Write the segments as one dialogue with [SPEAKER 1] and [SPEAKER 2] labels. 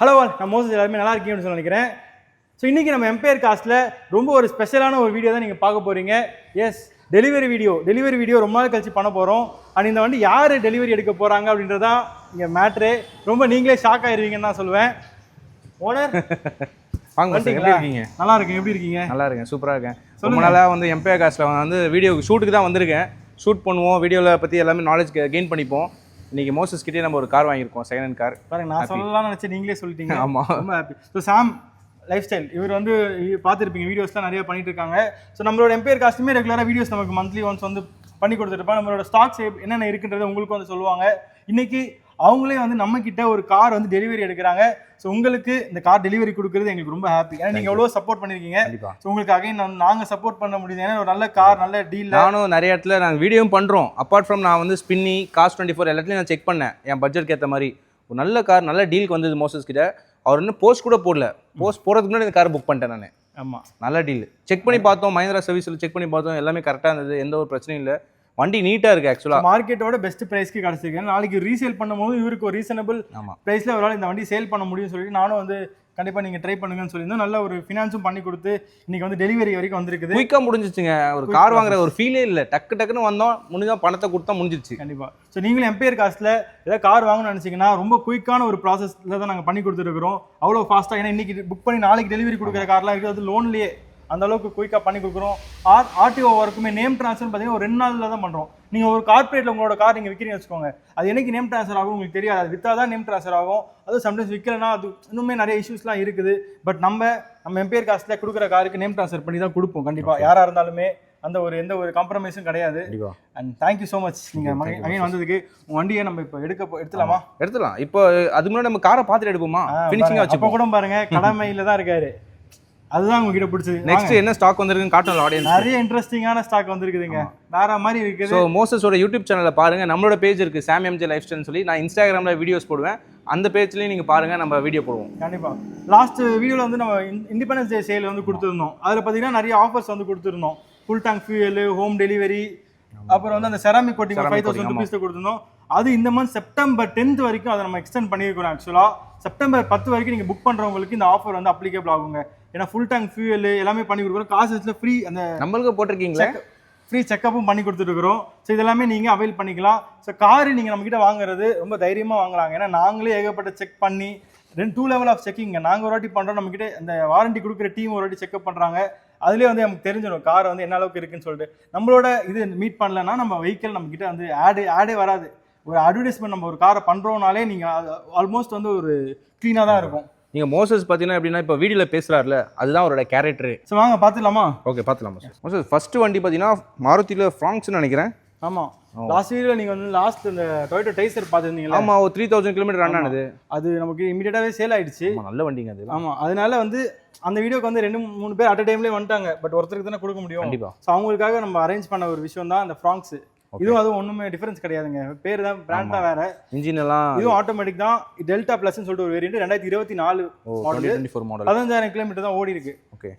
[SPEAKER 1] Hello நான் Moses எல்லாருமே நல்லா இருக்கீங்கன்னு சொல்லி நினைக்கிறேன். ஸோ இன்றைக்கி நம்ம எம்பையர் காஸ்ட்டில் ரொம்ப ஒரு ஸ்பெஷலான ஒரு வீடியோ தான் நீங்கள் பார்க்க போகிறீங்க. எஸ், டெலிவரி வீடியோ ரொம்ப நாள் கழிச்சு பண்ண போகிறோம். அண்ட் இந்த வண்டி யார் டெலிவரி எடுக்க போகிறாங்க அப்படின்றதான் இங்கே மேட்ரு. ரொம்ப நீங்களே ஷாக் ஆகிருவீங்கன்னு தான் சொல்லுவேன். ஓனர்
[SPEAKER 2] வாங்க சார், எப்படி இருக்கீங்க?
[SPEAKER 1] நல்லா இருக்கேன். எப்படி இருக்கீங்க?
[SPEAKER 2] நல்லா இருக்கேன், சூப்பராக இருக்கேன். ரொம்ப நாளாக வந்து எம்பையர் காஸ்ட்டில் வந்து வீடியோ ஷூட்டுக்கு தான் வந்திருக்கேன். ஷூட் பண்ணுவோம், வீடியோவில் பற்றி எல்லாமே நாலேஜ் கெயின் பண்ணிப்போம். இன்றைக்கி மோசஸ் கிட்டே நம்ம ஒரு கார் வாங்கியிருக்கோம், செகண்ட் ஹேண்ட் கார்.
[SPEAKER 1] பாருங்க, நான் சொல்லலாம்னு நினச்சேன், நீங்களே சொல்லிட்டீங்க.
[SPEAKER 2] ஆமாம்,
[SPEAKER 1] ரொம்ப ஹாப்பி. ஸோ சாம் லைஃப் ஸ்டைல், இவர் வந்து பார்த்துருப்பீங்க, வீடியோஸ்லாம் நிறைய பண்ணிட்டு இருக்காங்க. ஸோ நம்மளோட எம்பையர் காஸ்ட்டுமே ரெகுலராக வீடியோஸ் நமக்கு மந்த்லி ஒன்ஸ் வந்து பண்ணி கொடுத்துருப்பாங்க. நம்மளோட ஸ்டாக்ஸ் என்னென்ன இருக்குன்றதை உங்களுக்கு வந்து சொல்லுவாங்க. இன்றைக்கி அவங்களே வந்து நம்ம கிட்ட ஒரு கார் வந்து டெலிவரி எடுக்கிறாங்க. ஸோ உங்களுக்கு இந்த கார் டெலிவரி கொடுக்குறது எங்களுக்கு ரொம்ப ஹாப்பி. ஏன்னா நீங்கள் எவ்வளோ சப்போர்ட் பண்ணியிருக்கீங்க. ஸோ உங்களுக்கு அகைன் நாங்கள் சப்போர்ட் பண்ண முடியுது. ஏன்னா ஒரு நல்ல கார், நல்ல டீல்.
[SPEAKER 2] நானும் நிறைய இடத்துல நாங்கள் வீடியோவும் பண்ணுறோம். அப்பார்ட் ஃப்ரம் நான் வந்து ஸ்பின்னி, காஸ்ட் 24 எல்லாத்துலையும் நான் செக் பண்ணேன். என் பட்ஜெட்க்கு ஏற்ற மாதிரி ஒரு நல்ல கார், நல்ல டீலுக்கு வந்தது மோசஸ் கிட்ட. அவர் இன்னும் போஸ்ட் கூட போடல. போஸ்ட் போடுறதுக்கு முன்னாடி இந்த கார் புக் பண்ணிட்டேன் நான்.
[SPEAKER 1] ஆமாம்,
[SPEAKER 2] நல்ல டீல். செக் பண்ணி பார்த்தோம், மஹிந்திரா சர்வீஸில் செக் பண்ணி பார்த்தோம், எல்லாமே கரெக்டாக இருந்தது, எந்த ஒரு பிரச்சனையும் இல்லை. வண்டி நீட்டாக இருக்குது. ஆக்சுவலாக
[SPEAKER 1] மார்க்கெட்டோட பெஸ்ட் ப்ரைஸ்க்கு கிடச்சிருக்கு. நாளைக்கு ரீசேல் பண்ணும்போது இவருக்கு ஒரு ரீசனபிள் ப்ரைஸில் அவரால் இந்த வண்டி சேல் பண்ண முடியும்னு சொல்லிட்டு நானும் வந்து கண்டிப்பாக நீங்கள் ட்ரை பண்ணுங்கன்னு சொல்லியிருந்தோம். நல்ல ஒரு ஃபினான்ஸும் பண்ணி கொடுத்து இன்றைக்கி வந்து டெலிவரி வரைக்கும் வந்திருக்குது.
[SPEAKER 2] குயிக்காக முடிஞ்சிச்சுங்க. ஒரு கார் வாங்குற ஒரு ஃபீலே இல்லை. டக்குன்னு வந்தோம், முடிஞ்சா பணத்தை கொடுத்தா முடிஞ்சிச்சு.
[SPEAKER 1] கண்டிப்பாக. ஸோ நீங்களும் எம்பையர் காஸ்ட்டில் ஏதாவது கார் வாங்கணும்னு நினச்சிங்கன்னா ரொம்ப குயிக்கான ஒரு ப்ராசஸில் தான் நாங்கள் பண்ணி கொடுத்துருக்குறோம். அவ்வளோ ஃபாஸ்ட்டாக. ஏன்னா இன்றைக்கி புக் பண்ணி நாளைக்கு டெலிவரி கொடுக்குற கார்லாம் இருக்குது. அது லோன்லேயே அந்த அளவுக்கு குயிக்காக பண்ணி கொடுக்குறோம். ஆர்டிஓ ஒர்க்குமே நேம் ட்ரான்ஸ்ஃபர் பார்த்தீங்கன்னா ஒரு 2 நாளில் தான் பண்ணுறோம். நீங்கள் ஒரு கார்பரேட்டில் உங்களோட கார் நீங்கள் விற்கிறீங்கன்னு வச்சுக்கோங்க, அது என்னைக்கு நேம் ட்ரான்ஸ்ஃபர் ஆகும் உங்களுக்கு தெரியாது. அது விற்றா தான் நேம் ட்ரான்ஸ்ஃபர் ஆகும். அதுவும் சம்டைம்ஸ் விற்கலைன்னா அது இன்னுமே நிறைய இஷ்யூஸ்லாம் இருக்குது. பட் நம்ம எம்பையர் காஸ்ட்டில் கொடுக்குற காருக்கு நேம் ட்ரான்ஸ்ஃபர் பண்ணி தான் கொடுப்போம். கண்டிப்பாக யாராக இருந்தாலுமே அந்த ஒரு எந்த ஒரு காம்ப்ரமைஸும் கிடையாது. அண்ட் தேங்க்யூ ஸோ மச் நீங்கள் அகைன் வந்ததுக்கு. உங்கள் வண்டியை நம்ம இப்போ எடுத்துலாமா?
[SPEAKER 2] எடுத்துலாம். இப்போ அதுக்கு முன்னாடி நம்ம காரை பார்த்துட்டு எடுப்போமா? ஃபினிஷிங்காக வச்சு
[SPEAKER 1] இப்போ கூட பாருங்க, கடமையில் தான் இருக்காரு. அதுதான் உங்ககிட்ட பிடிச்சது.
[SPEAKER 2] நெக்ஸ்ட் என்ன ஸ்டாக் வந்திருக்குன்னு காட்டணும் ஆடியன்ஸ்.
[SPEAKER 1] நிறைய இன்ட்ரெஸ்டிங்கான ஸ்டாக் வந்திருக்குதுங்க, வேற மாதிரி இருக்குது.
[SPEAKER 2] ஸோ மோசஸோட யூடியூப் சேனலில் பாருங்க, நம்மளோட பேஜ் இருக்கு சாம் எம்ஜே லைஃப் ஸ்டைல்னு சொல்லி. நான் இன்ஸ்டாகிராமில் வீடியோஸ் போடுவேன், அந்த பேஜ்லேயும் நீங்கள் பாருங்க, நம்ம வீடியோ போடுவோம்.
[SPEAKER 1] கண்டிப்பாக. லாஸ்ட் வீடியோவில் வந்து நம்ம இண்டிபெண்டன்ஸ் டே சேல் வந்து கொடுத்துருந்தோம். அதில் பார்த்தீங்கன்னா நிறைய ஆஃபர்ஸ் வந்து கொடுத்துருந்தோம். Full tank fuel, home delivery, அப்புறம் வந்து அந்த செராமிக் கோட்டிங் 5000 ருபீஸில் கொடுத்துருந்தோம். அது இந்த மந்த் செப்டம்பர் 10th வரைக்கும் அதை நம்ம எக்ஸ்டெண்ட் பண்ணியிருக்கிறோம். ஆக்சுவலாக செப்டம்பர் 10 வரைக்கும் நீங்கள் புக் பண்ணுறவங்களுக்கு இந்த ஆஃபர் வந்து அப்ளிகேபிள் ஆகுங்க. ஏன்னா ஃபுல் டேங்க் ஃபியூயல் எல்லாமே பண்ணி கொடுக்குறோம். காசு ஃப்ரீ, அந்த
[SPEAKER 2] நம்மளுக்கு போட்டிருக்கீங்களா
[SPEAKER 1] ஃப்ரீ செக்கப்பும் பண்ணி கொடுத்துருக்குறோம். ஸோ இதெல்லாமே நீங்கள் அவைல் பண்ணிக்கலாம். ஸோ காரு நீங்கள் நம்மக்கிட்ட வாங்குறது ரொம்ப தைரியமாக வாங்கலாங்க. ஏன்னா நாங்களே ஏகப்பட்ட செக் பண்ணி 2 லெவல் ஆஃப் செக்கிங்க நாங்கள் ஒரு வாட்டி பண்ணுறோம். நம்மக்கிட்ட அந்த வாரண்டி கொடுக்குற டீம் ஒரு வாட்டி செக்அப் பண்ணுறாங்க. அதுலேயே வந்து நமக்கு தெரிஞ்சிடும் கார் வந்து என்ன அளவுக்கு இருக்குன்னு சொல்லிட்டு. நம்மளோட இது மீட் பண்ணலன்னா நம்ம வெஹிக்கிள் நம்மக்கிட்ட வந்து ஆடே வராது. ஒரு அட்வர்டைஸ்மெண்ட் நம்ம ஒரு காரை பண்ணுறோம்னாலே நீங்கள் ஆல்மோஸ்ட் வந்து ஒரு க்ளீனாக தான் இருக்கும்.
[SPEAKER 2] நீங்கள் மோசஸ் பார்த்தீங்கன்னா எப்படின்னா இப்போ வீடியோவில் பேசுகிறாருல, அதுதான் அவரோட கேரக்டரு.
[SPEAKER 1] ஸோ வாங்க பார்த்துலாமா?
[SPEAKER 2] ஓகே, பார்த்துலாமா சார். மோசஸ் ஃபஸ்ட்டு வண்டி பார்த்தீங்கன்னா மாருதியில் ஃப்ராங்க்ஸ்னு நினைக்கிறேன்.
[SPEAKER 1] ஆமாம், லாஸ்ட் வீடியோவில் நீங்கள் வந்து லாஸ்ட் இந்த டொயோட்டா டைசர் பார்த்துருந்தீங்களா?
[SPEAKER 2] ஆமாம், ஒரு 3000 கிலோமீட்டர் ரன் ஆனது.
[SPEAKER 1] அது நமக்கு இமீடியட்டாகவே சேல் ஆகிடுச்சு.
[SPEAKER 2] நல்ல வண்டிங்க அது.
[SPEAKER 1] ஆமாம், அதனால வந்து அந்த வீடியோக்கு வந்து 2-3 பேர் அட் டைம்லேயே வந்துட்டாங்க. பட் ஒருத்தருக்கு தானே கொடுக்க முடியும்.
[SPEAKER 2] கண்டிப்பாக.
[SPEAKER 1] ஸோ அவங்களுக்காக நம்ம அரேஞ்ச் பண்ண ஒரு விஷயம் தான் அந்த ஃப்ராங்க்ஸ். அதுவும் ஒன்றுமே டிஃபரன்ஸ் கிடையாதுங்க. பேர் தான், பிராண்ட் தான் வேற.
[SPEAKER 2] இன்ஜின் எல்லாம்
[SPEAKER 1] இதுவும் ஆட்டோமேட்டிக் தான். டெல்டா ப்ளஸ்ன்னு சொல்லிட்டு ஒரு வேரியன்ட் 2024 மாடல், 15000 கிலோமீட்டர் தான் ஓடி இருக்கு.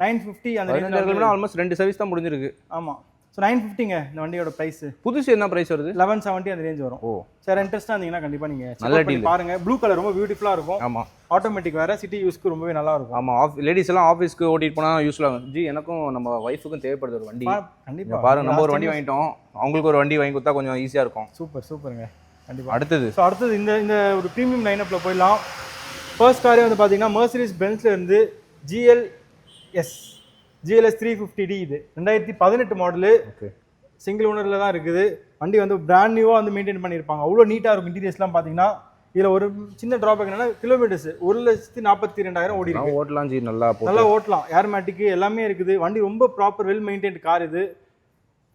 [SPEAKER 1] 950 அந்த ரேஞ்சில்
[SPEAKER 2] ஆல்மோஸ்ட் 2 சர்வீஸ் தான் முடிஞ்சிருக்கு.
[SPEAKER 1] ஆமாம். ஸோ 950ங்க இந்த வண்டியோட ப்ரைஸ்.
[SPEAKER 2] புதுசு என்ன ப்ரைஸ் வருது?
[SPEAKER 1] 1170 அந்த ரேஞ்ச் வரும். சார் இன்ட்ரெஸ்ட்டாக இருந்தீங்கன்னா கண்டிப்பாக நீங்கள்
[SPEAKER 2] நல்ல டீல்
[SPEAKER 1] பாருங்க. ப்ளூ கலர் ரொம்ப பியூட்டிஃபுல்லாக இருக்கும்.
[SPEAKER 2] ஆமாம்,
[SPEAKER 1] ஆட்டோமேட்டிக் வேற, சிட்டி யூஸ்க்கு ரொம்பவே நல்லா இருக்கும்.
[SPEAKER 2] ஆமாம், லேடிஸ் எல்லாம் ஆஃபீஸ்க்கு ஓட்டிட்டு போனால் யூஸ்ஃபுல் ஆகும். ஜி, எனக்கும் நம்ம ஒய்ஃபுக்கும் தேவைப்படுது ஒரு வண்டி.
[SPEAKER 1] கண்டிப்பாக
[SPEAKER 2] பாருங்க, நம்ம ஒரு வண்டி வாங்கிட்டோம், அவங்களுக்கு ஒரு வண்டி வாங்கி கொடுத்தா கொஞ்சம் ஈஸியாக இருக்கும்.
[SPEAKER 1] சூப்பருங்க. கண்டிப்பாக.
[SPEAKER 2] அடுத்தது
[SPEAKER 1] இந்த ஒரு ப்ரீமியம் லைனப்பில் போயிடலாம். ஃபர்ஸ்ட் காரே வந்து பார்த்தீங்கன்னா மெர்சிடிஸ் பென்ஸ்ல இருந்து GLS 350D. இது 2018 மாடலு. சிங்கிள் ஓனரில் தான் இருக்குது. வண்டி வந்து பிராண்ட் நியூவாக வந்து மெயின்டைன் பண்ணியிருப்பாங்க. அவ்வளோ நீட்டாக இருக்கும். இன்டீரியர்ஸ்லாம் பார்த்தீங்கன்னா இதில் ஒரு சின்ன ட்ராபேக் என்னன்னா கிலோமீட்டர்ஸ் 1,42,000 ஓடி இருக்கு.
[SPEAKER 2] ஓட்டலாம் ஜி, நல்லா
[SPEAKER 1] ஓட்டலாம். ஏர்மேட்டிக்கு எல்லாமே இருக்குது. வண்டி ரொம்ப ப்ராப்பர் வெல் மெயின்டைன்ட் கார். இது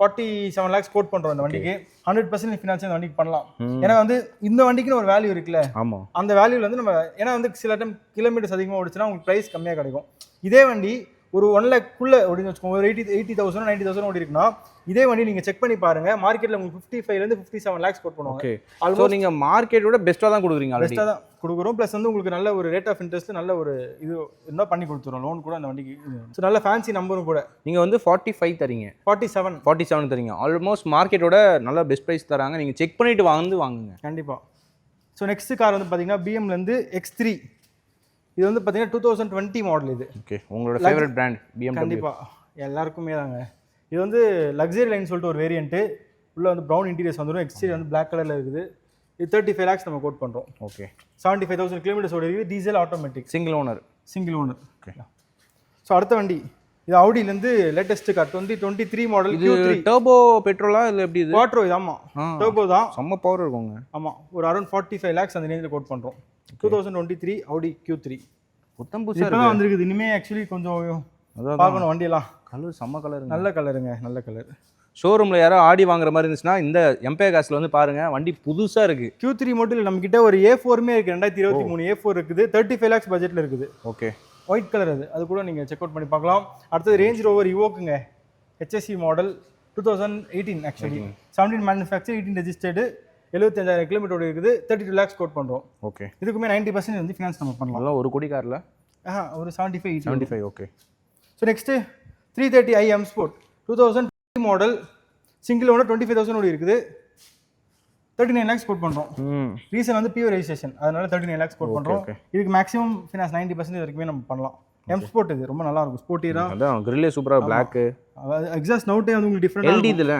[SPEAKER 1] 47 lakhs கோட் பண்ணுறோம் இந்த வண்டிக்கு. 100% ஃபினான்ஸ் இந்த வண்டிக்கு பண்ணலாம். ஏன்னா வந்து இந்த வண்டிக்குன்னு ஒரு வேல்யூ இருக்குல்ல.
[SPEAKER 2] ஆமாம், அந்த
[SPEAKER 1] வேல்யூவில் வந்து நம்ம ஏன்னா வந்து சில டைம் கிலோமீட்டர்ஸ் அதிகமாக ஓடிச்சுன்னா உங்களுக்கு ப்ரைஸ் கம்மியாக கிடைக்கும். இதே வண்டி ஒரு 1 lakhக்குள்ளே ஓடின்னு வச்சுக்கோங்க, ஒரு 80,000 90,000 ஓடி இருக்குன்னா இதே வண்டி நீங்கள் செக் பண்ணி பாருங்க, மார்க்கெட்டில் உங்களுக்கு 55 57 lakhs கோட் பண்ணுவாங்க.
[SPEAKER 2] ஆல்மோஸ்ட் நீங்கள் மார்க்கெட்டோட பெஸ்ட்டாக தான் கொடுக்குறீங்க.
[SPEAKER 1] பெஸ்ட்டாக தான் கொடுக்குறோம். ப்ளஸ் வந்து உங்களுக்கு நல்ல ஒரு ரேட் ஆஃப் இன்ட்ரெஸ்ட், நல்ல ஒரு இது இருந்தால் பண்ணி கொடுத்துரும். லோன் கூட அந்த வண்டிக்கு. ஸோ நல்ல ஃபேன்சி நம்பரும் கூட.
[SPEAKER 2] நீங்கள் வந்து 45 தரீங்க, 47 தரீங்க. ஆல்மோஸ்ட் மார்க்கெட்டோட நல்ல பெஸ்ட் ப்ரைஸ் தராங்க. நீங்கள் செக் பண்ணிட்டு வாங்குங்க.
[SPEAKER 1] கண்டிப்பாக. ஸோ நெக்ஸ்ட் கார் வந்து பார்த்தீங்கன்னா பிஎம்லேருந்து X3 இது வந்து பார்த்தீங்கன்னா 2020 மாடல் இது.
[SPEAKER 2] ஓகே, உங்களோட ஃபேவரட் பிராண்ட் BMW.
[SPEAKER 1] கண்டிப்பாக எல்லாருக்குமே தாங்க. இது வந்து லக்ஸரி லைன் சொல்லிட்டு ஒரு வேரியண்ட்டு. உள்ள வந்து ப்ரௌன் இன்டீரியர்ஸ் வந்துடும். எக்ஸ்டீரியர் வந்து பிளாக் கலரில் இருக்குது. இது 35 lakhs நம்ம கோட் பண்ணுறோம்.
[SPEAKER 2] ஓகே,
[SPEAKER 1] 75,000 கிலோமீட்டர்ஸ் ஓடி இருக்குது. Diesel automatic
[SPEAKER 2] single owner.
[SPEAKER 1] Okay. So அடுத்த வண்டி இது ஆடியிலேருந்து latest car 2023 model Q3.
[SPEAKER 2] Turbo பெட்ரோலா இல்லை எப்படி இது?
[SPEAKER 1] குவாட்ரோ இது. ஆமாம், டர்போ தான்.
[SPEAKER 2] செம்ம பவர் இருக்குங்க.
[SPEAKER 1] ஆமாம், ஒரு அரௌண்ட் 45 lakhs அந்த ரேஞ்சில் கோட் பண்ணுறோம். 2023 Audi Q3
[SPEAKER 2] புத்தம் புதுசாக
[SPEAKER 1] இப்போ தான் வந்துருக்குது. இனிமேல் ஆக்சுவலி கொஞ்சம் பார்க்கணும் வண்டியெல்லாம்.
[SPEAKER 2] கலர் செம்ம கலருங்க.
[SPEAKER 1] நல்ல கலருங்க, நல்ல கலர்.
[SPEAKER 2] ஷோரூமில் யாரோ ஆடி வாங்குற மாதிரி இருந்துச்சுன்னா இந்த எம்பே காசில் வந்து பாருங்கள், வண்டி புதுசாக இருக்குது.
[SPEAKER 1] Q3 மட்டும் இல்லை, நம்மக்கிட்ட ஒரு A4மே இருக்குது. 2023 A4 இருக்குது. 35 lakhs பட்ஜெட்டில் இருக்குது.
[SPEAKER 2] ஓகே,
[SPEAKER 1] ஒயிட் கலர் அது கூட நீங்கள் செக் அவுட் பண்ணி பார்க்கலாம். அடுத்தது ரேஞ்ச் ரோவர் இவோக்குங்க, HSE model 2018 actually. 17 manufacture, 18 registered, 75,000 kilometre இருக்குது. 32 lakhs கோட் பண்ணுறோம்.
[SPEAKER 2] ஓகே,
[SPEAKER 1] இதுக்குமே 90% வந்து ஃபினான்ஸ் நம்ம பண்ணலாம்.
[SPEAKER 2] அதெல்லாம் ஒரு கோடி காரில்
[SPEAKER 1] ஒரு 75.
[SPEAKER 2] 75. Okay.
[SPEAKER 1] So next 330i M Sport 2020 model, single owner, 25,000 ஓடி இருக்குது. 39 lakhs கோட் பண்ணுறோம். ரீசன் வந்து பியூர் ரெஜிஸ்ட்ரேஷன், அதனால 39 lakhs கோட் பண்ணுறோம். இதுக்கு மேக்ஸிமம் ஃபினான்ஸ் 90% வரைக்குமே நம்ம பண்ணலாம். M Sport இது ரொம்ப நல்லா இருக்கும். ஸ்போர்ட்டியரா
[SPEAKER 2] அதான் கிரில்லே சூப்பராக பிளாக்.
[SPEAKER 1] எக்ஸாஸ்ட் நவுட்டே வந்து உங்களுக்கு டிஃப்ரெண்ட்.
[SPEAKER 2] LD இதில்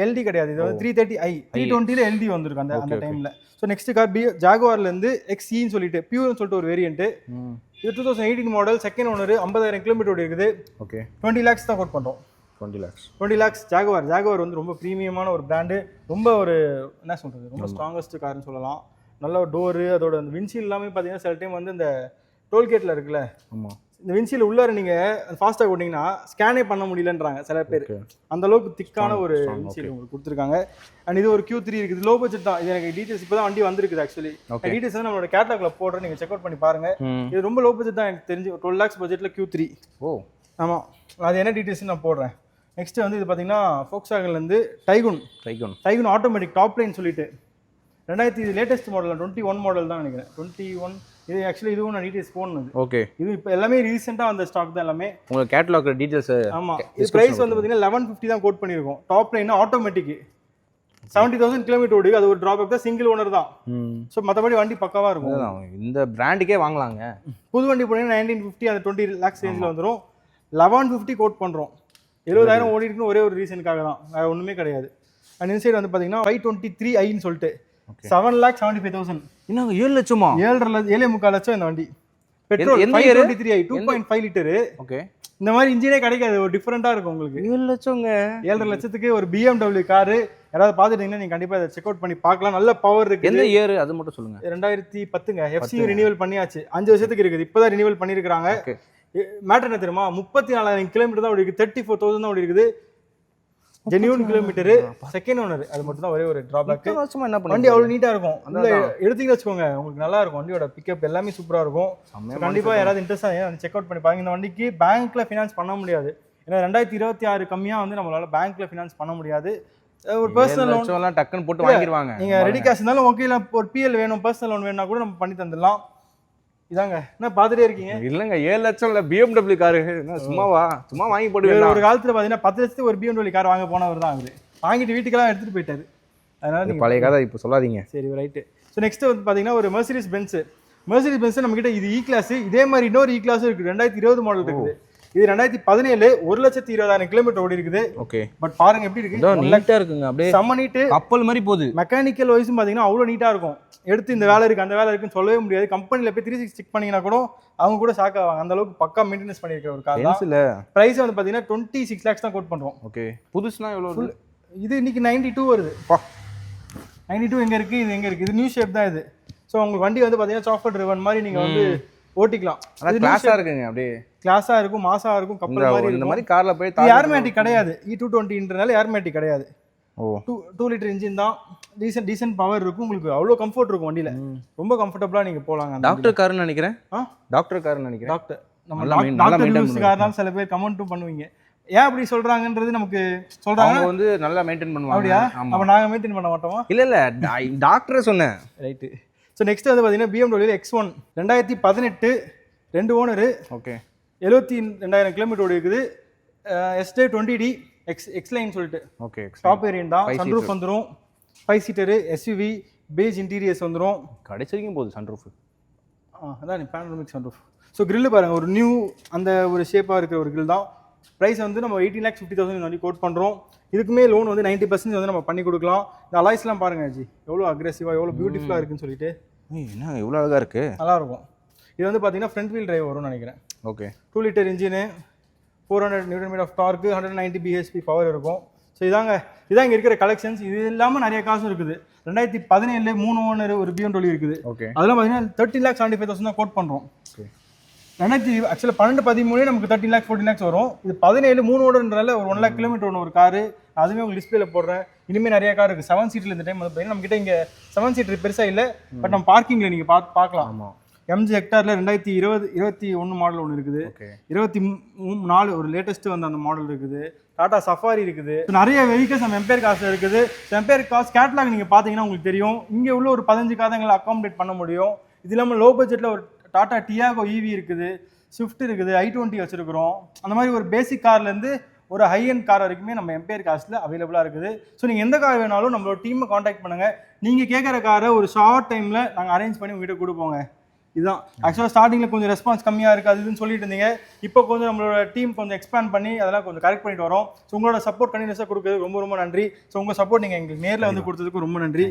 [SPEAKER 1] LD கிடையாது. இது வந்து 330i 320ல LD வந்திருக்கு அந்த டைமில். ஸோ நெக்ஸ்ட் கார் ஜாகுவார்லேருந்து XE-ன்னு சொல்லிட்டு பியூர்னு சொல்லிட்டு ஒரு வேரியண்ட்டு. இது 2018 மாடல், செகண்ட் ஓனர், 50,000 கிலோமீட்டர் ஓடி இருக்குது.
[SPEAKER 2] ஓகே,
[SPEAKER 1] 20 lakhs தான் கோட் பண்ணுறோம். 20 lakhs. ஜாகுவார் வந்து ரொம்ப ப்ரீமியமான ஒரு பிராண்டு. ரொம்ப ஒரு என்ன சொல்கிறது, ரொம்ப ஸ்ட்ராங்கஸ்ட் கார்னு சொல்லலாம். நல்ல டோரு, அதோட அந்த வின்சீல் எல்லாமே பார்த்தீங்கன்னா சில டைம் வந்து இந்த டோல்கேட்டில் இருக்குல்ல,
[SPEAKER 2] ஆமாம்,
[SPEAKER 1] இந்த வின்சீல் உள்ளார நீங்கள் ஃபாஸ்ட்டாக ஓட்டிங்கன்னா ஸ்கேனே பண்ண முடியலன்றாங்க சில பேர். அந்த அளவுக்கு திக்கான ஒரு வின்சீல் உங்களுக்கு கொடுத்துருக்காங்க. அண்ட் இது ஒரு Q3 இருக்குது. லோ பட்ஜெட் தான். இது எனக்கு டீட்டெயில்ஸ் இப்போ தான் வண்டி வந்திருக்குது ஆக்சுவலி. டீட்டெயில்ஸ் வந்து நம்மளோட கேட்டலாக்ல போடுறேன், நீங்கள் செக் அவுட் பண்ணி பாருங்கள். இது ரொம்ப லோ பட்ஜெட் தான். எனக்கு தெரிஞ்சு 12 lakhs பட்ஜெட்டில் Q3.
[SPEAKER 2] ஓ
[SPEAKER 1] ஆமாம், அது என்ன டீட்டெயில்ஸ் நான் போடுறேன். நெக்ஸ்ட் வந்து இது பார்த்தீங்கன்னா ஃபோக்ஸ்வாகன்லேருந்து டைகுன் ஆட்டோமேட்டிக் டாப் லைன் சொல்லிட்டு 2000 லேட்டஸ்ட் மாடல், 21 மாடல் தான் நினைக்கிறேன். 21 இது ஆக்சுவலி இதுவும் நான் டீட்டெயில்ஸ் போடணும்.
[SPEAKER 2] ஓகே,
[SPEAKER 1] இது இப்போ எல்லாமே ரீசெண்டாக அந்த ஸ்டாக் தான் எல்லாமே.
[SPEAKER 2] உங்களுக்கு கேட்டலாக் டீட்டெயில்ஸ்.
[SPEAKER 1] ஆமாம், இது ப்ரைஸ் வந்து பார்த்தீங்கன்னா 1150 தான் கோட் பண்ணியிருக்கோம். டாப் லைன் ஆட்டோமேட்டிக் 70,000 கிலோமீட்டர் ஓடி. அது ஒரு ட்ராபேக் தான், சிங்கிள் ஓனர் தான். ஸோ மற்றபடி வண்டி பக்காவாக இருக்கும்.
[SPEAKER 2] இந்த பிராண்டுக்கே வாங்கலாங்க.
[SPEAKER 1] புது வண்டி போனீங்கன்னா 1950 அந்த 20 lakhs ரேஞ்சில் வந்துடும். 1150 கோட் பண்ணுறோம். 70,000 ஓடி இருக்குன்னு ஒரே ஒரு ரீசனுக்காக தான், வேறு ஒன்றுமே கிடையாது. அண்ட் இன்சைட் வந்து பார்த்தீங்கன்னா 523iன்னு சொல்லிட்டு 7,75,000.
[SPEAKER 2] இன்னும் 7 லட்சமா?
[SPEAKER 1] 7.5 லட்சம் இந்த வண்டி. Petrol 523i 2.5 litre.
[SPEAKER 2] ஓகே,
[SPEAKER 1] இந்த மாதிரி இன்ஜினே கிடைக்காது. ஒரு டிஃப்ரெண்ட்டாக இருக்கும் உங்களுக்கு.
[SPEAKER 2] 7 லட்சங்க.
[SPEAKER 1] 7.5 லட்சத்துக்கு ஒரு BMW காரு யாராவது பார்த்துட்டீங்கன்னா நீங்கள் கண்டிப்பாக அதை செக் அவுட் பண்ணி பார்க்கலாம். நல்ல பவர் இருக்குது.
[SPEAKER 2] எந்த இயர் அது மட்டும் சொல்லுங்க.
[SPEAKER 1] 2010ங்க. FC ரினியூவல் பண்ணியாச்சு. 5 வருஷத்துக்கு இருக்குது. இப்போ தான் ரினியூவல் பண்ணியிருக்காங்க. மேட்டர் என்ன தெரியுமா, 34,000 கிலோமீட்டர் தான் ஓடி இருக்குது. 34,000 தான் ஓடி இருக்குது. Genuine kilometre, second owner. அது மட்டும் தான் ஒரே ஒரு டிராபேக்.
[SPEAKER 2] என்ன
[SPEAKER 1] வண்டி அவ்வளோ நீட்டாக இருக்கும். எடுத்தீங்கன்னு வச்சுக்கோங்க, உங்களுக்கு நல்லா இருக்கும். வண்டியோட பிக்கப் எல்லாமே சூப்பராக இருக்கும். கண்டிப்பாக யாராவது இன்ட்ரெஸ்டாக செக் அவுட் பண்ணி பாருங்க. இந்த வண்டிக்கு பேங்க்ல ஃபினான்ஸ் பண்ண முடியாது. ஏன்னா 2026 கம்மியாக வந்து நம்மளால பேங்க்ல ஃபினான்ஸ் பண்ண முடியாது. ஒரு பர்சனல் லோன்
[SPEAKER 2] டக்குன்னு போட்டு வாங்கிடுவாங்க.
[SPEAKER 1] நீங்க ரெடி கேஷ் இருந்தாலும் ஓகே, இல்லை ஒரு PL வேணும், பர்சனல் லோன் வேணும்னா கூட நம்ம பண்ணி தந்துடலாம். இதாங்க என்ன பார்த்துட்டே இருக்கீங்க.
[SPEAKER 2] இல்லைங்க, 7 லட்சம் இல்லை, BMW காரு சும்மாவா, சும்மா வாங்கி போட்டு.
[SPEAKER 1] ஒரு காலத்தில் பார்த்தீங்கன்னா 10 லட்சத்துக்கு ஒரு BMW கார் வாங்க போனவர் தான் அவரு. வாங்கிட்டு வீட்டுக்கெல்லாம் எடுத்துட்டு போயிட்டாரு. அதனால
[SPEAKER 2] பழைய கதை இப்போ சொல்லாதீங்க.
[SPEAKER 1] சரி, ரைட்டு. ஸோ நெக்ஸ்ட் வந்து பார்த்தீங்கன்னா ஒரு மெர்சிடிஸ் பென்ஸ் நம்ம கிட்ட. இது E கிளாஸ். இதே மாதிரி இன்னொரு E கிளாஸும் இருக்குது. 2020 மாடல் இருக்குது. இது 2017 1,20,000 கிலோமீட்டர் ஓடி இருக்குது.
[SPEAKER 2] ஓகே,
[SPEAKER 1] பட் பாருங்க எப்படி இருக்கு.
[SPEAKER 2] நீட்டா இருக்குங்க, அப்படியே
[SPEAKER 1] செம்ம நீட்டு,
[SPEAKER 2] கப்பல் மாதிரி போகுது.
[SPEAKER 1] மெக்கானிக்கல் வைஸும் பார்த்தீங்கன்னா அவ்வளோ நீட்டாக இருக்கும். எடுத்து இந்த வேலை இருக்குது அந்த வேலை இருக்குன்னு சொல்லவே முடியாது. கம்பெனியில் போய் 360 செக் பண்ணிங்கன்னா கூட அவங்க கூட ஷாக் ஆவாங்க. அந்த அளவுக்கு பக்கா மெயின்டெனன்ஸ் பண்ணியிருக்கிற ஒரு கார் தான். ப்ரைஸ் வந்து பார்த்தீங்கன்னா 26 lakhs தான் கோட் பண்ணுறோம்.
[SPEAKER 2] ஓகே, புதுசுனா எவ்வளோ?
[SPEAKER 1] இது இன்னைக்கு 92 வருது. 92 எங்கே இருக்குது, இது எங்கே இருக்குது? இது நியூ ஷேப் தான் இது. ஸோ உங்களுக்கு வண்டி வந்து பார்த்தீங்கன்னா சாஃப்ட்வேர் ட்ரிவன் மாதிரி நீங்கள் வந்து ஓட்டிக்கலாம்.
[SPEAKER 2] அது கிளாஸாக இருக்குங்க, அப்படியே
[SPEAKER 1] கிளாஸாக இருக்கும், மாசாக இருக்கும், கப்பல் மாதிரி.
[SPEAKER 2] இந்த மாதிரி காரில் போய்
[SPEAKER 1] ஏர்மேட்டிக் கிடையாது. E220ன்றனால ஏர்மேட்டிக் கிடையாது. 2 லிட்டர் இன்ஜின் தான். டீசென்ட் பவர் இருக்கும். உங்களுக்கு அவ்வளோ கம்ஃபர்ட் இருக்கும் வண்டியில். ரொம்ப கம்ஃபர்டபுளாக நீங்கள் போகலாங்க.
[SPEAKER 2] டாக்டர் காருன்னு நினைக்கிறேன். டாக்டர் காருன்னு நினைக்கிறேன்.
[SPEAKER 1] டாக்டர் யூஸ்க்காரனால சில பேர் கமெண்ட்டும் பண்ணுவீங்க. ஏன் அப்படி சொல்றாங்கன்றது நமக்கு சொல்றாங்க.
[SPEAKER 2] அவங்க வந்து நல்லா மெயின்டைன் பண்ணுவாங்க.
[SPEAKER 1] அப்படியா? அப்ப நாங்க மெயின்டைன் பண்ண மாட்டோமா?
[SPEAKER 2] இல்ல டாக்டரே சொன்னேன்.
[SPEAKER 1] ரைட். ஸோ நெக்ஸ்ட் வந்து பார்த்தீங்கன்னா BMW X1 2018 2 owner.
[SPEAKER 2] Okay,
[SPEAKER 1] 72,000 kilometre ஓடி இருக்குது. SJ20D எக்ஸ் லைன் சொல்லிட்டு.
[SPEAKER 2] ஓகே,
[SPEAKER 1] டாப் வேரியன்ட் தான். சன்ரூஃப் வந்துடும். 5 சீட்டரு, SUV, பேஜ் இன்டீரியர்ஸ் வந்துடும்.
[SPEAKER 2] கடைசி வரைக்கும் போகுது சன்ரூஃப்.
[SPEAKER 1] அதான் பேனோரமிக் சன்ரூஃப். ஸோ கிரில் பாருங்கள், ஒரு நியூ அந்த ஒரு ஷேப்பாக இருக்கிற ஒரு கிரில் தான். ப்ரைஸ் வந்து நம்ம 18,50,000 இந்த மாதிரி கோட் பண்ணுறோம். இதுக்குமே லோன் வந்து 90% வந்து நம்ம பண்ணி கொடுக்கலாம். இந்த அலாய்ஸ்லாம் பாருங்கள் ஜி, எவ்வளோ அக்ரெசிவாக எவ்வளோ பியூட்டிஃபுல்லாக இருக்குன்னு சொல்லிட்டு.
[SPEAKER 2] என்ன இவ்வளோ அழகாக இருக்குது,
[SPEAKER 1] நல்லாயிருக்கும். இது வந்து பார்த்தீங்கன்னா ஃப்ரண்ட் வீல் டிரைவ் வரும்னு நினைக்கிறேன்.
[SPEAKER 2] Okay.
[SPEAKER 1] 2 litre engine, 400 Nm of torque, 190 bhp power இருக்கும். ஸோ இதான் இங்கே இருக்கிற கலெக்ஷன்ஸ். இது இல்லாமல் நிறைய காசும் இருக்குது. 2017 3 ஓனர் ஒரு BMW இருக்குது.
[SPEAKER 2] ஓகே.
[SPEAKER 1] அதெல்லாம் பார்த்தீங்கன்னா 13,75,000 தான் கோட் பண்ணுறோம். ஓகே. ஆக்சுவலாக 12-13 நமக்கு 13 lakhs 14 lakhs வரும். இது 17 3 ஓடுன்றதால ஒரு 1 lakh கிலோமீட்டர் ஒன்று ஒரு காரு. அதுவுமே உங்களுக்கு டிஸ்பிளேல போடுறேன். இனிமேல் நிறைய கார் இருக்குது. 7 சீட்டில் இந்த டைம் வந்து பார்த்தீங்கன்னா நம்மகிட்ட இங்கே 7 சீட்டர் பெருசாக இல்லை, பட் நம்ம பார்க்கிங்கில் நீங்கள் பார்க்கலாம்.
[SPEAKER 2] ஆமாம்.
[SPEAKER 1] MG ஹெக்டாரில் 2021 மாடல் ஒன்று இருக்குது. 24 ஒரு லேட்டஸ்ட்டு வந்து அந்த மாடல் இருக்குது. டாடா சஃபாரி இருக்குது. நிறைய வெஹிக்கல்ஸ் நம்ம எம்பையர் காசில் இருக்குது. எம்பையர் காஸ் கேட்லாக் நீங்கள் பார்த்தீங்கன்னா உங்களுக்கு தெரியும். இங்கே உள்ள ஒரு 15 கார் எங்களை அக்காமடேட் பண்ண முடியும். இது இல்லாமல் லோ பட்ஜெட்டில் ஒரு டாடா டியாகோ ஈவி இருக்குது, ஸ்விஃப்ட் இருக்குது, i20 வச்சுருக்கிறோம். அந்த மாதிரி ஒரு பேசிக் கார்லேருந்து ஒரு ஹை அண்ட் கார் வரைக்குமே நம்ம எம்பையர் காசில் அவைலபிளாக இருக்குது. ஸோ நீங்கள் எந்த கார் வேணாலும் நம்மளோட டீமை காண்டாக்ட் பண்ணுங்கள். நீங்கள் கேட்குற காரை ஒரு ஷார்ட் டைமில் நாங்கள் அரேஞ்ச் பண்ணி உங்ககிட்ட கொடுப்போங்க. இதுதான் ஆக்சுவலாக ஸ்டார்டிங்கில் கொஞ்சம் ரெஸ்பான்ஸ் கம்மியாக இருக்குது அதுன்னு சொல்லிட்டு இருந்தீங்க. இப்போ கொஞ்சம் நம்மளோட டீம் கொஞ்சம் எக்ஸ்பேண்ட் பண்ணி அதெல்லாம் கொஞ்சம் கரெக்ட் பண்ணிட்டு வரோம். ஸோ உங்களோட சப்போர்ட் கண்டினியூஸாக கொடுக்குறது ரொம்ப ரொம்ப நன்றி. ஸோ உங்கள் சப்போர்ட் நீங்கள் எங்களுக்கு நேரில் வந்து கொடுத்ததுக்கு ரொம்ப நன்றி.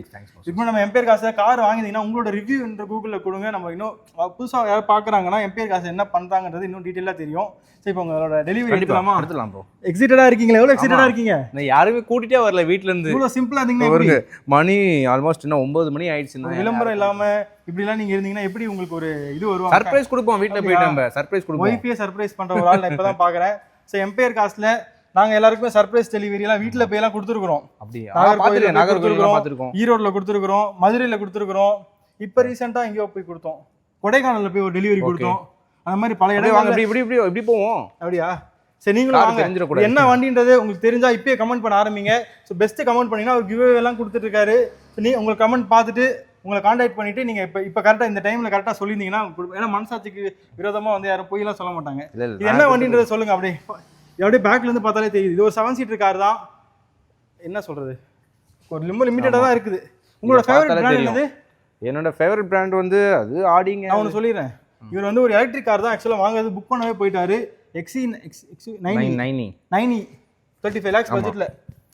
[SPEAKER 1] இப்போ நம்ம எம்பையர் காசில் கார் வாங்கினீங்கன்னா உங்களோட ரிவ்யூ என்ற கூகுளில் கொடுங்க. நம்ம இன்னும் புதுசாக யாராவது பார்க்குறாங்கன்னா எம்பையர் காசு என்ன பண்ணுறாங்கன்றது இன்னும் டீட்டெயிலாக தெரியும். ஸோ இப்போ உங்களோட டெலிவரி எடுக்கலாமா?
[SPEAKER 2] எடுத்துலாம் ப்ரோ.
[SPEAKER 1] எக்ஸைட்டடாக இருக்கீங்களா? எவ்வளோ எக்ஸைட்டடாக இருக்கீங்க?
[SPEAKER 2] நான் யாருமே கூட்டிகிட்டே வரல வீட்டிலேருந்து.
[SPEAKER 1] இவ்வளோ சிம்பிளாக இருந்தீங்கன்னா
[SPEAKER 2] மணி ஆல்மோஸ்ட் இன்னும் 9 மணி ஆயிடுச்சு.
[SPEAKER 1] விளம்பரம் இல்லாமல் இப்படிலாம் நீங்கள் இருந்தீங்கன்னா எப்படி உங்களுக்கு ஒரு இது வருவாங்க?
[SPEAKER 2] சர்ப்ரைஸ் கொடுப்போம் வீட்டில் போயிட்டு. நம்ம சர்ப்ரைஸ் கொடுப்போம்.
[SPEAKER 1] ஒய்ஃபையே சர்ப்ரைஸ் பண்ணுற ஒரு ஆள் நான் இப்போ தான் பார்க்குறேன். ஸோ எம்பையர் காசில் நாங்கள் எல்லாருக்குமே சர்ப்ரைஸ் டெலிவரி எல்லாம் வீட்டில் போயெல்லாம் கொடுத்துருக்குறோம்.
[SPEAKER 2] அப்படியே
[SPEAKER 1] நாகர்கோவில், ஈரோட்டில் கொடுத்துருக்குறோம், மதுரையில் கொடுத்துருக்குறோம். இப்போ ரீசெண்டாக எங்கேயோ போய் கொடுத்தோம், கொடைக்கானலில் போய் ஒரு டெலிவரி கொடுத்தோம். அந்த மாதிரி பல இடம்
[SPEAKER 2] இப்படி போவோம்.
[SPEAKER 1] அப்படியா? சரி, நீங்களும் வாங்க. என்ன வண்டின்றது உங்களுக்கு தெரிஞ்சா இப்பயே கமெண்ட் பண்ண ஆரம்பிங்க. ஸோ பெஸ்ட்டு கமெண்ட் பண்ணிங்கன்னா அவர் கிவ்வே எல்லாம் கொடுத்துட்டு இருக்காரு. ஸோ உங்களுக்கு கமெண்ட் பார்த்துட்டு உங்களை காண்டாக்ட் பண்ணிட்டு நீங்கள் இப்போ கரெக்டாக இந்த டைமில் கரெக்டாக சொல்லியிருந்தீங்கன்னா, ஏன்னா மனசாட்சிக்கு விரோதமாக வந்து யாரும் பொய்யெல்லாம் சொல்ல மாட்டாங்க. இது என்ன வண்டின்றதை சொல்லுங்க. அப்படியே பேக்லேருந்து பார்த்தாலே தெரியுது. இது ஒரு 7 சீட்டர் கார் தான். என்ன சொல்கிறது, ஒரு லிமிட்டடாக தான் இருக்குது. உங்களோட ஃபேவரட் பிராண்ட் என்னது?
[SPEAKER 2] என்னோட ஃபேவரட் பிராண்ட் வந்து அது ஆடிங்க.
[SPEAKER 1] நான் ஒன்று சொல்லிடுறேன். இவர் வந்து ஒரு எலக்ட்ரிக் கார் தான் ஆக்சுவலாக வாங்குறது, புக் பண்ணவே போயிட்டாரு. XC90 35 lakhs பட்ஜெட்ல,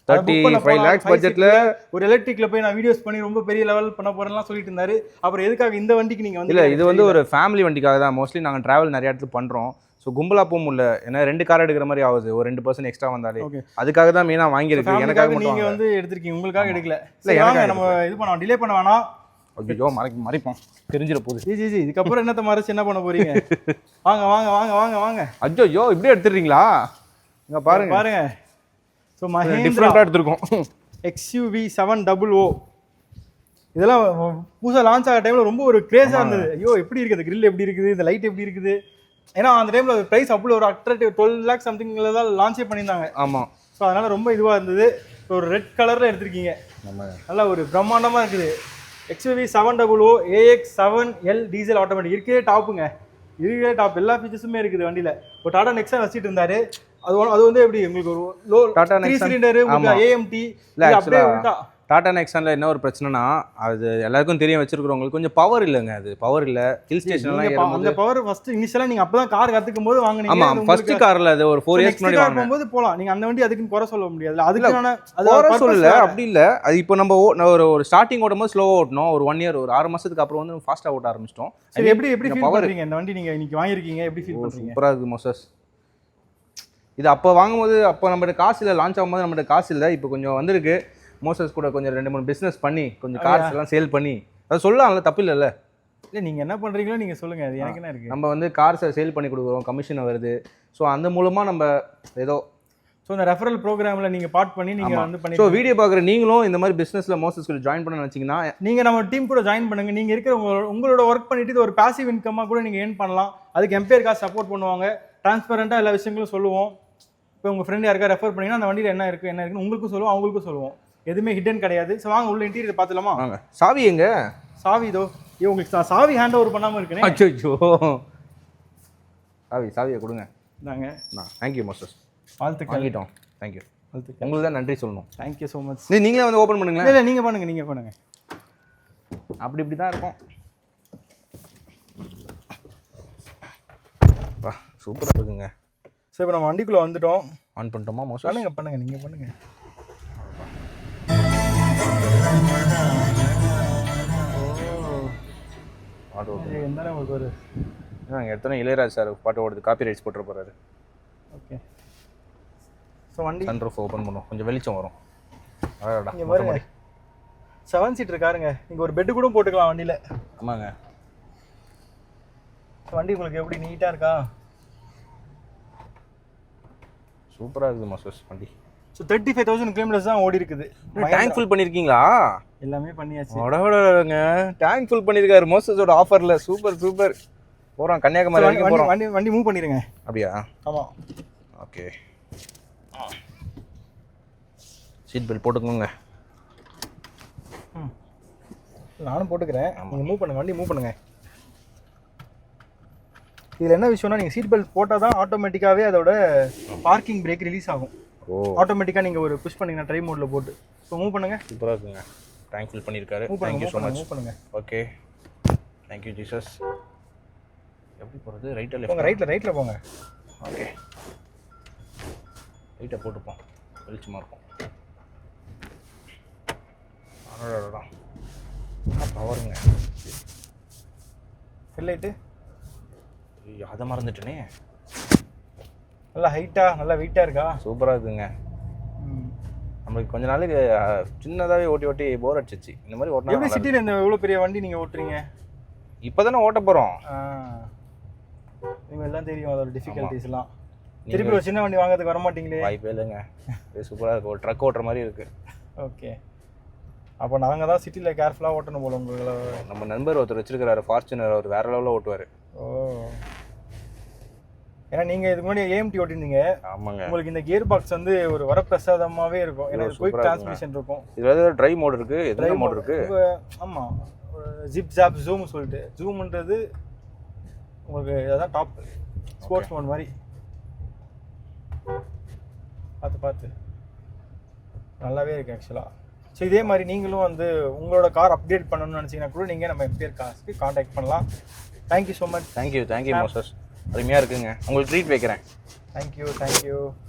[SPEAKER 2] 35 lakhs பட்ஜெட்ல ஒரு
[SPEAKER 1] எலக்ட்ரிக்ல போய் நான் வீடியோஸ் பண்ணி ரொம்ப பெரிய லெவல் பண்ண போறேன்லாம் சொல்லிட்டு இருந்தாரு. அப்புறம் எதுக்காக இந்த வண்டிக்கு நீங்க வந்து?
[SPEAKER 2] இல்ல, இது வந்து ஒரு ஃபேமிலி வண்டிக்காக தான். மோஸ்ட்லி நாங்க டிராவல் நிறைய இடத்துல பண்றோம். ஸோ கும்பலா போக முடியல, ஏன்னா 2 கார் எடுக்கிற மாதிரி ஆகுது. ஒரு 2% எக்ஸ்ட்ரா வந்தாலே அதுக்காக தான் மெயினா வாங்கியிருக்கு. எனக்காக
[SPEAKER 1] நீங்க வந்து எடுத்திருக்கீங்க, உங்களுக்காக எடுக்கல. இல்ல, நம்ம இது பண்ணோம், டிலே பண்ண வேணாம்.
[SPEAKER 2] ஐயோ மறைப்போம், தெரிஞ்சிட போகுது.
[SPEAKER 1] ஜி இதுக்கப்புறம் என்னத்த மறைச்சு என்ன பண்ண போறீங்க? வாங்க வாங்க வாங்க வாங்க வாங்க.
[SPEAKER 2] ஐயோ இப்படியே எடுத்துறீங்களா? இங்க பாருங்க.
[SPEAKER 1] ஸோ மஹேந்திரா
[SPEAKER 2] டிஃபரெண்டாக எடுத்துருக்கோம்.
[SPEAKER 1] XUV 700. இதெல்லாம் புதுசாக லான்ச் ஆகிற டைமில் ரொம்ப ஒரு கிரேஸாக இருந்தது. ஐயோ எப்படி இருக்குது, கிரில் எப்படி இருக்குது, இந்த லைட் எப்படி இருக்குது. ஏன்னா அந்த டைமில் ப்ரைஸ் அவ்வளோ ஒரு அட்ராக்டிவ் 12 lakhs சம்திங்கில் தான் லான்ச்சே பண்ணியிருந்தாங்க.
[SPEAKER 2] ஆமாம்.
[SPEAKER 1] ஸோ அதனால் ரொம்ப இதுவாக இருந்தது. ஒரு ரெட் கலரில் எடுத்திருக்கீங்க, நல்லா ஒரு பிரம்மாண்டமாக இருக்குது. XUV 700 AX7L டீசல் ஆட்டோமேட்டிக் இருக்கிறதே டாப்புங்க. டாப் எல்லா ஃபீச்சர்ஸுமே இருக்குது வண்டியில். ஒரு டாடா நெக்ஸான் வச்சுட்டு இருந்தாரு. அது வந்து எப்படி உங்களுக்கு ஒரு லோ
[SPEAKER 2] டாடா
[SPEAKER 1] 3 சிலிண்டர் AMT அப்படியே உண்டா?
[SPEAKER 2] டாடா நெக்ஸான்ல என்ன ஒரு பிரச்சனைனா, அது எல்லாருக்கும் தெரியும், வச்சிருக்கிறவங்களுக்கு கொஞ்சம் பவர் இல்லைங்க. அது பவர் இல்ல. ஹில் ஸ்டேஷன்லாம்
[SPEAKER 1] அந்த பவர் ஃபர்ஸ்ட் இனிஷியலா நீங்க அப்பதான் கார் கத்துக்கும் போது வாங்குனீங்க.
[SPEAKER 2] ஆமா, ஃபர்ஸ்ட் கார்ல அது ஒரு 4 இயர்ஸ் முன்னாடி
[SPEAKER 1] வாங்கும்போது போலாம். நீங்க அந்த வண்டி அதுக்கு குறை சொல்ல முடியாது. அதுக்கான அது
[SPEAKER 2] குறை சொல்லல, அப்படி இல்ல. அது இப்போ நம்ம ஒரு ஸ்டார்டிங் ஓடும்போது ஸ்லோவா ஓட்டணும். ஒரு 1 இயர், ஒரு 6 மாசத்துக்கு அப்புறம் வந்து ஃபாஸ்டா ஓட்ட ஆரம்பிச்சிட்டோம்.
[SPEAKER 1] சரி, எப்படி ஃபீல் பண்றீங்க இந்த வண்டி நீங்க இன்னைக்கு வாங்கிருக்கீங்க? எப்படி ஃபீல் பண்றீங்க?
[SPEAKER 2] சூப்பரா இருக்கு மோசஸ். இது அப்போ வாங்கும்போது, அப்போ நம்மகிட்ட காசு இல்லை, லான்ச் ஆகும்போது நம்மகிட்ட காசு இல்லை. இப்போ கொஞ்சம் வந்திருக்கு. மோசஸ் கூட கொஞ்சம் 2-3 பிஸ்னஸ் பண்ணி கொஞ்சம் கார்ஸ் எல்லாம் சேல் பண்ணி அதை சொல்லலாம்ல, தப்பு இல்லைல்ல?
[SPEAKER 1] இல்லை, நீங்கள் என்ன பண்ணுறீங்களோ நீங்கள் சொல்லுங்கள், அது எனக்கு என்ன இருக்குது.
[SPEAKER 2] நம்ம வந்து கார்ஸை சேல் பண்ணி கொடுக்குறோம், கமிஷன் வருது. ஸோ அந்த மூலமாக நம்ம ஏதோ
[SPEAKER 1] இந்த ரெஃபரல் ப்ரோக்ராமில் நீங்கள் பார்ட் பண்ணி நீங்கள் வந்து பண்ணி.
[SPEAKER 2] ஸோ வீடியோ பார்க்குற நீங்களும் இந்த மாதிரி பிஸ்னஸில் மோசஸ் கூட ஜாயின் பண்ண நினச்சிங்கன்னா
[SPEAKER 1] நீங்கள் நம்ம டீம் கூட ஜாயின் பண்ணுங்கள். நீங்கள் இருக்கிற உங்களோட ஒர்க் பண்ணிவிட்டு இது ஒரு பாசிவ் இன்கம்மாக கூட நீங்கள் ஏர்ன் பண்ணலாம். அதுக்கு எம்பையர் காசு சப்போர்ட் பண்ணுவாங்க. டிரான்ஸ்பரண்ட்டாக எல்லா விஷயங்களும் சொல்லுவோம். இப்போ உங்கள் ஃப்ரெண்ட் யாருக்கா ரெஃபர் பண்ணிங்கன்னா அந்த வண்டியில் என்ன இருக்குன்னு உங்களுக்கும் சொல்லுவோம், அவங்களுக்கும் சொல்லுவோம். எதுவுமே ஹிடன் கிடையாது. ஸோ வாங்க உள்ள இன்டீரியர் பார்த்துலாமா?
[SPEAKER 2] வாங்க. சாவி எங்க?
[SPEAKER 1] சாவி இதோ. உங்களுக்கு சாவி ஹேண்ட் ஓவர் பண்ணாமல் இருக்குனே.
[SPEAKER 2] அச்சோ, சாவியை கொடுங்க.
[SPEAKER 1] நாங்க
[SPEAKER 2] தேங்க்யூ மோசஸ்.
[SPEAKER 1] வாழ்த்துக்கள்.
[SPEAKER 2] வாங்கிட்டோம். தேங்க்யூ. உங்களுக்கு தான் நன்றி சொல்லணும்.
[SPEAKER 1] Thank you so much.
[SPEAKER 2] நீங்களே வந்து ஓப்பன் பண்ணுங்களேன்.
[SPEAKER 1] இல்லை, நீங்கள் பண்ணுங்க.
[SPEAKER 2] அப்படி இப்படி தான் இருக்கும். வா சூப்பராக இருக்குங்க.
[SPEAKER 1] ஸோ இப்போ நம்ம வண்டிக்குள்ளே வந்துட்டோம்.
[SPEAKER 2] ஆன் பண்ணிட்டோமா மோஸ்ட்?
[SPEAKER 1] பண்ணுங்க நீங்கள் பண்ணுங்க.
[SPEAKER 2] பாட்டு ஓடுது.
[SPEAKER 1] எந்த உங்களுக்கு ஒரு
[SPEAKER 2] நாங்கள் எடுத்தோன்னே இளையராஜ் சார் பாட்டு ஓடுது, காப்பி ரைட்ஸ் போட்டு போகிறாரு.
[SPEAKER 1] ஓகே. ஸோ வண்டி
[SPEAKER 2] சன் ரூஃப் ஓப்பன் பண்ணுவோம், கொஞ்சம் வெளிச்சம் வரும். அடடா
[SPEAKER 1] இங்கே பாருங்க 7 சீட்டர் காருங்க. நீங்கள் ஒரு பெட்டு கூட போட்டுக்கலாம் வண்டியில்.
[SPEAKER 2] ஆமாங்க.
[SPEAKER 1] வண்டி உங்களுக்கு எப்படி நீட்டாக இருக்கா?
[SPEAKER 2] சூப்பராக இருக்குது மோசஸ் வண்டி.
[SPEAKER 1] ஸோ 35,000 கிலோமீட்டர்ஸ் தான் ஓடி இருக்குது.
[SPEAKER 2] டேங்க் ஃபுல் பண்ணியிருக்கீங்களா?
[SPEAKER 1] எல்லாமே பண்ணியாச்சு.
[SPEAKER 2] உடவுடங்க டேங்க் ஃபுல் பண்ணியிருக்காரு மோசஸோட ஆஃபரில். Super super. போகிறோம் கன்னியாகுமரி வரைக்கும் போகிறோம்.
[SPEAKER 1] வண்டி மூவ் பண்ணிடுங்க.
[SPEAKER 2] அப்படியா?
[SPEAKER 1] ஆமாம்.
[SPEAKER 2] ஓகே. சீட் பெல்ட் போட்டுக்கோங்க.
[SPEAKER 1] நானும் போட்டுக்கிறேன். நீங்கள் மூவ் பண்ணுங்கள், வண்டி மூவ் பண்ணுங்கள். இதில் என்ன விஷயம்னா நீங்கள் சீட் பெல்ட் போட்டால் தான் ஆட்டோமேட்டிக்காகவே அதோட பார்க்கிங் பிரேக் ரிலீஸ் ஆகும்.
[SPEAKER 2] ஓ
[SPEAKER 1] ஆட்டோமேட்டிக்காக நீங்கள் ஒரு புஷ் பண்ணிங்கன்னா ட்ரை மோடில் போட்டு. ஸோ மூவ் பண்ணுங்கள்.
[SPEAKER 2] சூப்பராக இருக்குங்க. டேங்க் ஃபில் பண்ணியிருக்காரு.
[SPEAKER 1] Move
[SPEAKER 2] thank you so much.
[SPEAKER 1] Move பண்ணுங்கள்.
[SPEAKER 2] Okay thank you Jesus. எப்படி போகிறது? ரைட்டில்
[SPEAKER 1] போங்க, ரைட்டில் போங்க.
[SPEAKER 2] ஓகே ரைட்டை போட்டுப்போம், வெளிச்சமாக இருக்கும். அடடா பவருங்க.
[SPEAKER 1] ஹெட்லைட்டு
[SPEAKER 2] அதை மறந்துட்டேனே.
[SPEAKER 1] நல்லா ஹைட்டாக நல்லா வெயிட்டாக இருக்கா?
[SPEAKER 2] சூப்பராக இருக்குங்க. நம்மளுக்கு கொஞ்ச நாளைக்கு சின்னதாகவே ஓட்டி ஓட்டி போர் அடிச்சிச்சு. இந்த மாதிரி
[SPEAKER 1] எப்படி
[SPEAKER 2] ஓட்டினா
[SPEAKER 1] சிட்டியில் இந்த இவ்வளோ பெரிய வண்டி நீங்கள் ஓட்டுறீங்க?
[SPEAKER 2] இப்போ தானே ஓட்ட போகிறோம்.
[SPEAKER 1] நீங்கள் எல்லாம் தெரியும் அதோட டிஃபிகல்ட்டிஸ்லாம். திருப்பி ஒரு சின்ன வண்டி வாங்கிறதுக்கு வர மாட்டீங்களே?
[SPEAKER 2] வாய்ப்பே இல்லைங்க. சூப்பராக இருக்குது. ஒரு ட்ரக் ஓட்டுற மாதிரி இருக்குது.
[SPEAKER 1] ஓகே. அப்போ நாங்கள் தான் சிட்டியில் கேர்ஃபுல்லாக ஓட்டணும் போல உங்களை.
[SPEAKER 2] நம்ம நண்பர் ஒருத்தர் வச்சிருக்கிறாரு ஃபார்ச்சுனர், அவர் வேற லெவலில் ஓட்டுவார்.
[SPEAKER 1] ஓ, ஏன்னா நீங்கள் இதுக்கு முன்னாடி ஏஎம்டி ஓட்டிருந்தீங்க.
[SPEAKER 2] ஆமாங்க.
[SPEAKER 1] உங்களுக்கு இந்த கியர் பாக்ஸ் வந்து ஒரு வரப்பிரசாதமாகவே இருக்கும். ஏன்னா குயிக் டிரான்ஸ்மிஷன் இருக்கும்.
[SPEAKER 2] இதில் ஏதாவது ட்ரைவ் மோட் இருக்குது, எத்தனை மோட் இருக்குது?
[SPEAKER 1] ஆமாம், ஜிப் ஜாப் ஜூம் சொல்லிட்டு. ஜூம்ன்றது உங்களுக்கு அதான் டாப் ஸ்போர்ட்ஸ் மோட் மாதிரி. பார்த்து நல்லாவே இருக்குது ஆக்சுவலாக. ஸோ இதே மாதிரி நீங்களும் வந்து உங்களோட கார் அப்டேட் பண்ணணும்னு நினச்சிங்கன்னா கூட நீங்கள் நம்ம எம்பிஆர் கார்ஸ்க்கு காண்டாக்ட் பண்ணலாம். Thank you so much.
[SPEAKER 2] Thank you Moses. அருமையாக இருக்குங்க. உங்களுக்கு ட்ரீட் வைக்கிறேன்.
[SPEAKER 1] தேங்க்யூ.